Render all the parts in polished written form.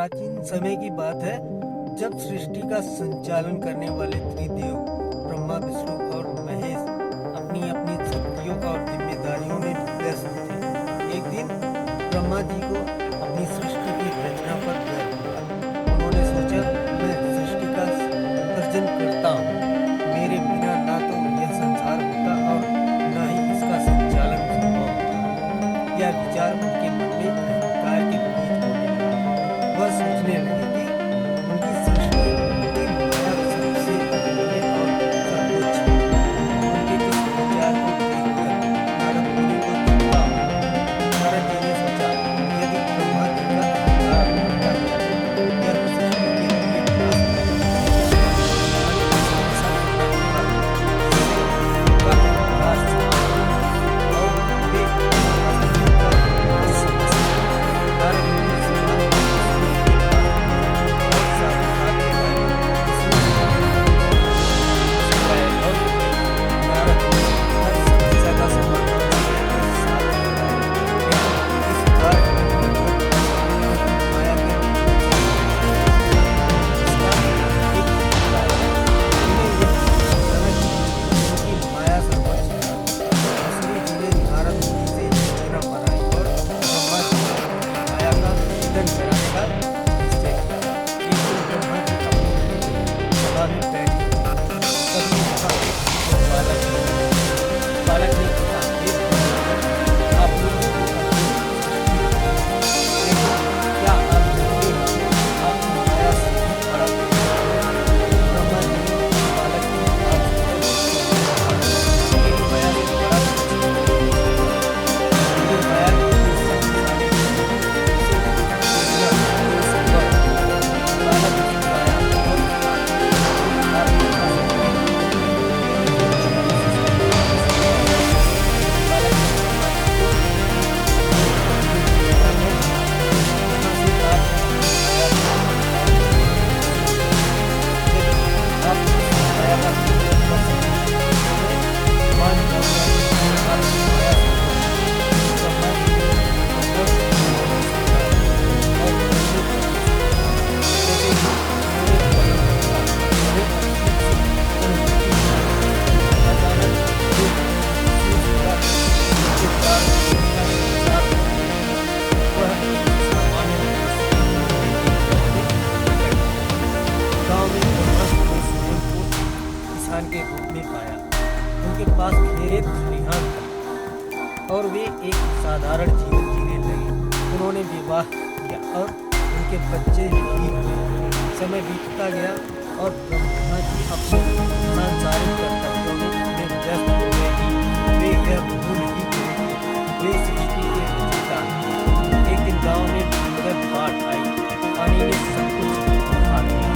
प्राचीन समय की बात है जब सृष्टि का संचालन करने वाले त्रिदेव ब्रह्मा, विष्णु और महेश अपनी अपनी शक्तियों और जिम्मेदारियों में व्यस्त थे। एक दिन ब्रह्मा जी को अपनी सृष्टि की रचना पर गर्व हुआ। उन्होंने सोचा, मैं सृष्टि का सर्जन करता हूँ। मेरे बिना ना तो यह संसार होता और न ही इसका संचालन संभव होता। यह विचार उनके मन में अहंकार के बीज बोने लगा। वह सोचने लगे कि उनकी सृष्टि की माया सबसे अमूल्य और सर्वोच्च है। उनके इस विचार को देखकर नारद मुनि को चिंता हुई। नारद जी ने सोचा, यदि ब्रह्मा जी का अहंकार बढ़ता गया तो यह सृष्टि के लिए नाश के रूप में पाया। उनके पास खेत खलिहान था और वे एक साधारण जीवन जीने लगे। उन्होंने विवाह किया और उनके बच्चे भी हुए। समय बीतता गया और ब्रह्मा जी अपने सांसारिक कर्तव्यों में व्यस्त हो गए कि वे यह भूल ही गए कि वे सृष्टि के रचयिता हैं। एक दिन गांव में भीषण बाढ़ आई। पानी ने सब कुछ बहा दिया।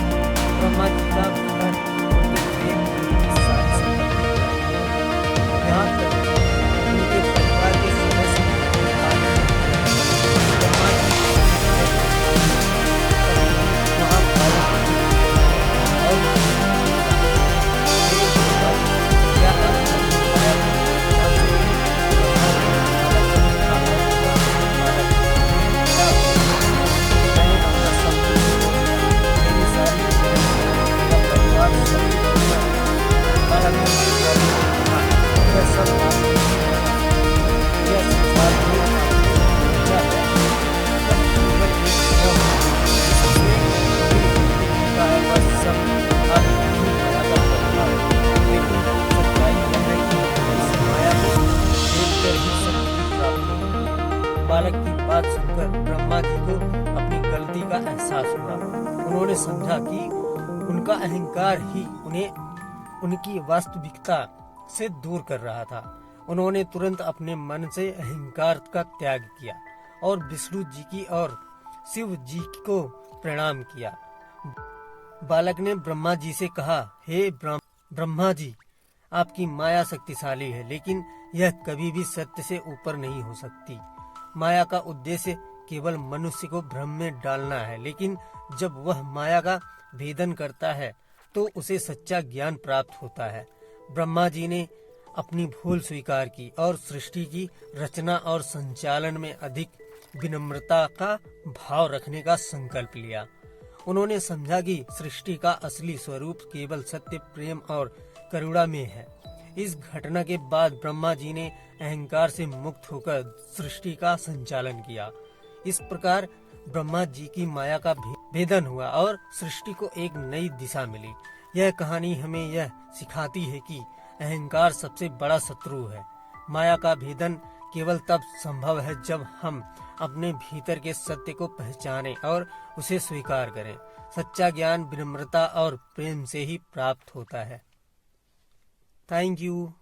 ब्रह्मा जी का घर, यहाँ तक उनके परिवार के सदस्य बालक की बात सुनकर ब्रह्मा जी को अपनी गलती का एहसास हुआ। उन्होंने समझा कि उनका अहंकार ही उन्हें उनकी वास्तविकता से दूर कर रहा था। उन्होंने तुरंत अपने मन से अहंकार का त्याग किया और विष्णु जी की और शिव जी को प्रणाम किया। बालक ने ब्रह्मा जी से कहा, हे ब्रह्मा जी, आपकी माया शक्तिशाली है, लेकिन यह कभी भी सत्य से ऊपर नहीं हो सकती। माया का उद्देश्य केवल मनुष्य को भ्रम में डालना है, लेकिन जब वह माया का भेदन करता है तो उसे सच्चा ज्ञान प्राप्त होता है। ब्रह्मा जी ने अपनी भूल स्वीकार की और सृष्टि की रचना और संचालन में अधिक विनम्रता का भाव रखने का संकल्प लिया। उन्होंने समझा कि सृष्टि का असली स्वरूप केवल सत्य, प्रेम और करुणा में है। इस घटना के बाद ब्रह्मा जी ने अहंकार से मुक्त होकर सृष्टि का संचालन किया। इस प्रकार ब्रह्मा जी की माया का भेदन हुआ और सृष्टि को एक नई दिशा मिली। यह कहानी हमें यह सिखाती है कि अहंकार सबसे बड़ा शत्रु है। माया का भेदन केवल तब संभव है जब हम अपने भीतर के सत्य को पहचानें और उसे स्वीकार करें। सच्चा ज्ञान विनम्रता और प्रेम से ही प्राप्त होता है। Thank you.